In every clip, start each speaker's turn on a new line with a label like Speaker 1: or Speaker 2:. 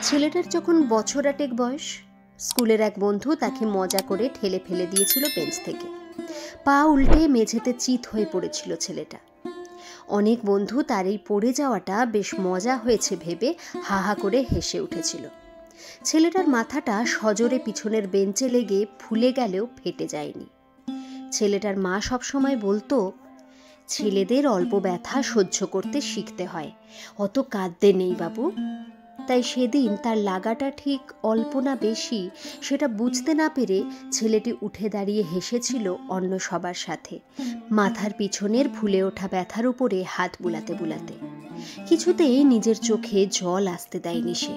Speaker 1: ছেলেটার যখন বছর 8 বয়স, স্কুলের এক বন্ধু তাকে মজা করে ঠেলে ফেলে দিয়েছিল বেঞ্চ থেকে। পা উল্টে মেঝেতে চিত হয়ে পড়েছিল ছেলেটা। অনেক বন্ধু তার এই পড়ে যাওয়াটা বেশ মজা হয়েছে ভেবে হা হা করে হেসে উঠেছিল। ছেলেটার মাথাটা সজোরে পিছনের বেঞ্চে লেগে ফুলে গেলেও ফেটে যায়নি। ছেলেটার মা সবসময় বলতো, ছেলেদের অল্প ব্যথা সহ্য করতে শিখতে হয়, অত কাঁদতে নেই বাবু। তাই সেদিন তার লাগাটা ঠিক অল্প না বেশি সেটা বুঝতে না পেরে ছেলেটি উঠে দাঁড়িয়ে হেসেছিল অন্য সবার সাথে, মাথার পিছনের ফুলে ওঠা ব্যথার উপরে হাত বুলাতে বুলাতে। কিছুতেই নিজের চোখে জল আসতে দেয়নি সে।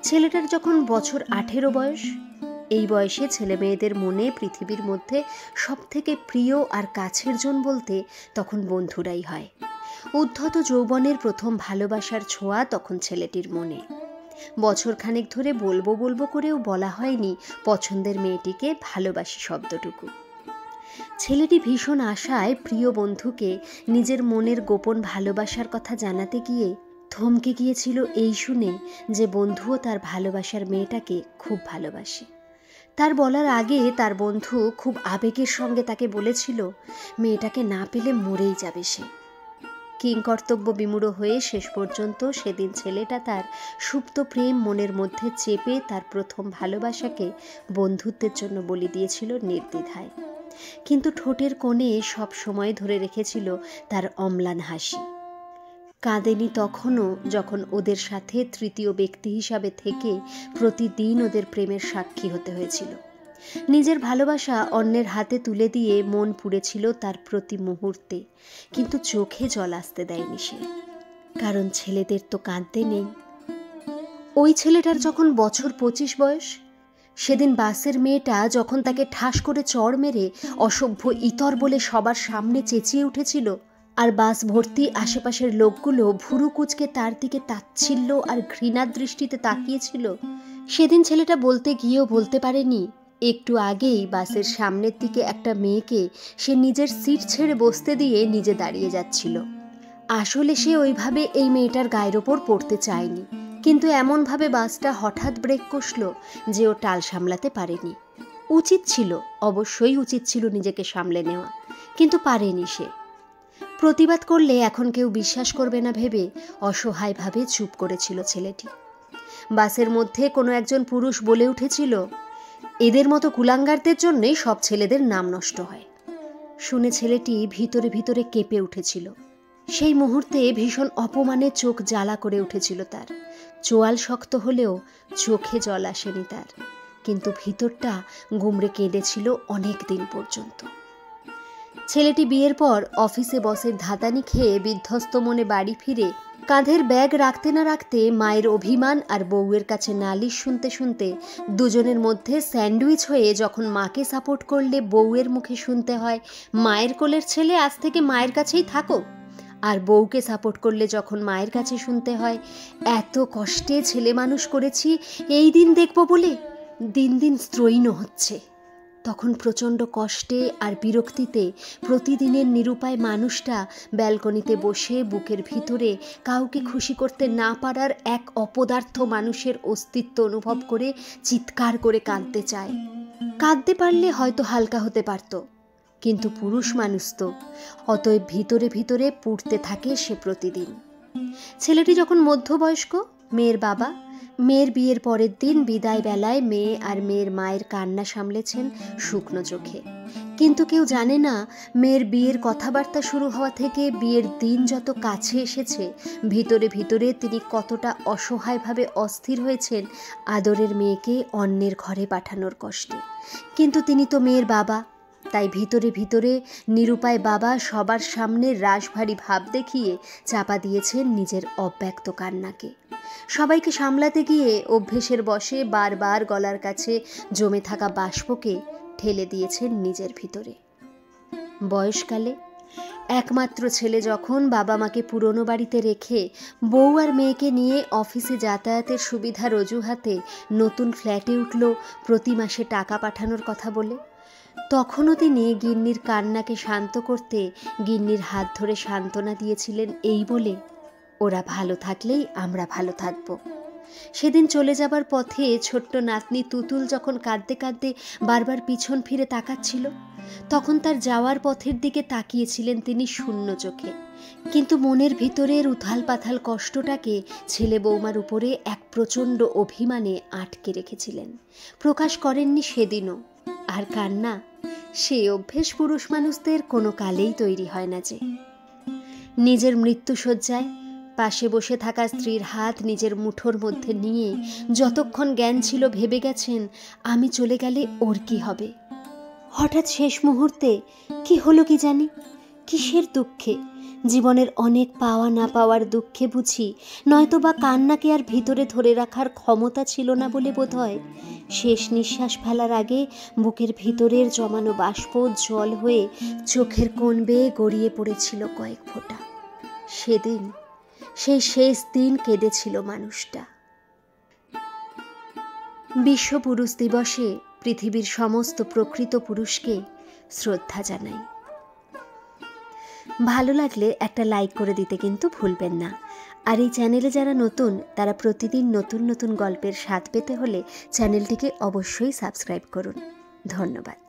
Speaker 1: ছেলেটার যখন বছর 18 বয়স, এই বয়সে ছেলে মেয়েদের মনে পৃথিবীর মধ্যে সব থেকে প্রিয় আর কাছের জন বলতে তখন বন্ধুরাই হয়। উদ্ধত যৌবনের প্রথম ভালোবাসার ছোঁয়া তখন ছেলেটির মনে। বছরখানেক ধরে বলবো বলবো করেও বলা হয়নি পছন্দের মেয়েটিকে ভালোবাসি শব্দটুকু। ছেলেটি ভীষণ আশায় প্রিয় বন্ধুকে নিজের মনের গোপন ভালোবাসার কথা জানাতে গিয়ে থমকে গিয়েছিল এই শুনে যে বন্ধুও তার ভালোবাসার মেয়েটাকে খুব ভালোবাসে। তার বলার আগে তার বন্ধু খুব আবেগের সঙ্গে তাকে বলেছিল, মেয়েটাকে না পেলে মরেই যাবে সে। কিংকর্তব্য বিমূঢ় হয়ে শেষ পর্যন্ত সেদিন ছেলেটা তার সুপ্ত প্রেম মনের মধ্যে চেপে তার প্রথম ভালোবাসাকে বন্ধুত্বের জন্য বলি দিয়েছিল নির্দ্বিধায়। কিন্তু ঠোঁটের কোণে সব সময় ধরে রেখেছিল তার অম্লান হাসি। কাঁদেনি তখনও যখন ওদের সাথে তৃতীয় ব্যক্তি হিসাবে থেকে প্রতিদিন ওদের প্রেমের সাক্ষী হতে হয়েছিল। নিজের ভালোবাসা অন্যের হাতে তুলে দিয়ে মন পুড়েছিল তার প্রতি মুহূর্তে, কিন্তু চোখে জল আসতে দেয়নি সে, কারণ ছেলেদের তো কাঁদতে নেই। ওই ছেলেটার যখন বছর 25 বয়স, সেদিন বাসের মেয়েটা যখন তাকে ঠাস করে চড় মেরে অসভ্য ইতর বলে সবার সামনে চেঁচিয়ে উঠেছিল, আর বাস ভর্তি আশেপাশের লোকগুলো ভুরু কুঁচকে তার দিকে তাচ্ছিল্য আর ঘৃণার দৃষ্টিতে তাকিয়েছিল, সেদিন ছেলেটা বলতে গিয়েও বলতে পারেনি একটু আগেই বাসের সামনের দিকে একটা মেয়েকে সে নিজের সিট ছেড়ে বসতে দিয়ে নিজে দাঁড়িয়ে যাচ্ছিল। আসলে সে ওইভাবে এই মেয়েটার গায়ের ওপর পড়তে চায়নি, কিন্তু এমনভাবে বাসটা হঠাৎ ব্রেক কষল যে ও টাল সামলাতে পারেনি। উচিত ছিল, অবশ্যই উচিত ছিল নিজেকে সামলে নেওয়া, কিন্তু পারেনি সে। প্রতিবাদ করলে এখন কেউ বিশ্বাস করবে না ভেবে অসহায়ভাবে চুপ করেছিল ছেলেটি। বাসের মধ্যে কোনো একজন পুরুষ বলে উঠেছিল, এদের মতো কুলাঙ্গারদের জন্যই সব ছেলেদের নাম নষ্ট হয়। শুনে ছেলেটি ভিতরে ভিতরে কেঁপে উঠেছিল। সেই মুহূর্তে ভীষণ অপমানে চোখ জ্বালা করে উঠেছিল তার। চোয়াল শক্ত হলেও চোখে জল আসেনি তার, কিন্তু ভিতরটা গুমড়ে কেঁদেছিল অনেক দিন পর্যন্ত। ছেলেটি বিয়ের পর অফিসে বসের ধাতানি খেয়ে বিধ্বস্ত মনে বাড়ি ফিরে কাঁধের ব্যাগ রাখতে না রাখতে মায়ের অভিমান আর বউয়ের কাছে নালিশ শুনতে শুনতে দুজনের মধ্যে স্যান্ডউইচ হয়ে যখন মাকে সাপোর্ট করলে বউয়ের মুখে শুনতে হয়, মায়ের কোলের ছেলে আজ থেকে মায়ের কাছেই থাকো, আর বউকে সাপোর্ট করলে যখন মায়ের কাছে শুনতে হয়, এত কষ্টে ছেলে মানুষ করেছি এই দিন দেখব বলে দিন দিন স্ত্রৈণ হচ্ছে, তখন প্রচণ্ড কষ্টে আর বিরক্তিতে প্রতিদিনের নিরুপায় মানুষটা ব্যালকনিতে বসে বুকের ভিতরে কাউকে খুশি করতে না পারার এক অপদার্থ মানুষের অস্তিত্ব অনুভব করে চিৎকার করে কাঁদতে চায়। কাঁদতে পারলে হয়তো হালকা হতে পারত, কিন্তু পুরুষ মানুষ তো, অতএব ভিতরে ভিতরে পুড়তে থাকে সে প্রতিদিন। ছেলেটি যখন মধ্যবয়স্ক, মেয়ের বাবা, মেয়ের বিয়ের পরের দিন বিদায় বেলায় মেয়ে আর মেয়ের মায়ের কান্না সামলেছেন শুকনো চোখে। কিন্তু কেউ জানে না মেয়ের বিয়ের কথাবার্তা শুরু হওয়া থেকে বিয়ের দিন যত কাছে এসেছে, ভিতরে ভিতরে তিনি কতটা অসহায়ভাবে অস্থির হয়েছেন আদরের মেয়েকে অন্যের ঘরে পাঠানোর কষ্টে। কিন্তু তিনি তো মেয়ের বাবা, তাই ভিতরে ভিতরে নিরুপায় বাবা সবার সামনে রাশভারী ভাব দেখিয়ে চাপা দিয়েছেন নিজের অব্যক্ত কান্নাকে। সবাইকে সামলাতে গিয়ে অভ্যেসের বশে বারবার গলার কাছে জমে থাকা বাষ্পকে ঠেলে দিয়েছেন নিজের ভিতরে। বয়সকালে একমাত্র ছেলে যখন বাবা মাকে পুরনো বাড়িতে রেখে বউ আর মেয়েকে নিয়ে অফিসে যাতায়াতের সুবিধার অজুহাতে নতুন ফ্ল্যাটে উঠল প্রতি মাসে টাকা পাঠানোর কথা বলে, তখনও তিনি গিন্নির কান্নাকে শান্ত করতে গিন্নির হাত ধরে সান্ত্বনা দিয়েছিলেন এই বলে, ওরা ভালো থাকলেই আমরা ভালো থাকব। সেদিন চলে যাবার পথে ছোট্ট নাতনি তুতুল যখন কাঁদতে কাঁদতে বারবার পিছন ফিরে তাকাচ্ছিল, তখন তার যাওয়ার পথের দিকে তাকিয়েছিলেন তিনি শূন্য চোখে। কিন্তু মনের ভিতরের উথাল পাথাল কষ্টটাকে ছেলে বৌমার উপরে এক প্রচণ্ড অভিমানে আটকে রেখেছিলেন, প্রকাশ করেননি সেদিনও। আর কান্না, সে অভ্যেস পুরুষ মানুষদের কোনো কালেই তৈরি হয় না যে। নিজের মৃত্যুশয্যায় পাশে বসে থাকা স্ত্রীর হাত নিজের মুঠোর মধ্যে নিয়ে যতক্ষণ জ্ঞান ছিল ভেবে গেছেন, আমি চলে গেলে ওর কি হবে। হঠাৎ শেষ মুহূর্তে কি হলো কি জানি, কিসের দুঃখে, জীবনের অনেক পাওয়া না পাওয়ার দুঃখে বুঝি, নয়তো বা কান্নাকে আর ভিতরে ধরে রাখার ক্ষমতা ছিল না বলে বোধ হয় শেষ নিঃশ্বাস ফেলার আগে বুকের ভিতরের জমানো বাষ্প জল হয়ে চোখের কোণ বেয়ে গড়িয়ে পড়েছিল কয়েক ফোঁটা। সেদিন, সেই শেষ দিন কেঁদেছিল মানুষটা। বিশ্ব পুরুষ দিবসে পৃথিবীর সমস্ত প্রকৃত পুরুষকে শ্রদ্ধা জানাই। ভালো লাগলে একটা লাইক করে দিতে কিন্তু ভুলবেন না। আর এই চ্যানেলে যারা নতুন, তারা প্রতিদিন নতুন নতুন গল্পের স্বাদ পেতে হলে চ্যানেলটিকে অবশ্যই সাবস্ক্রাইব করুন। ধন্যবাদ।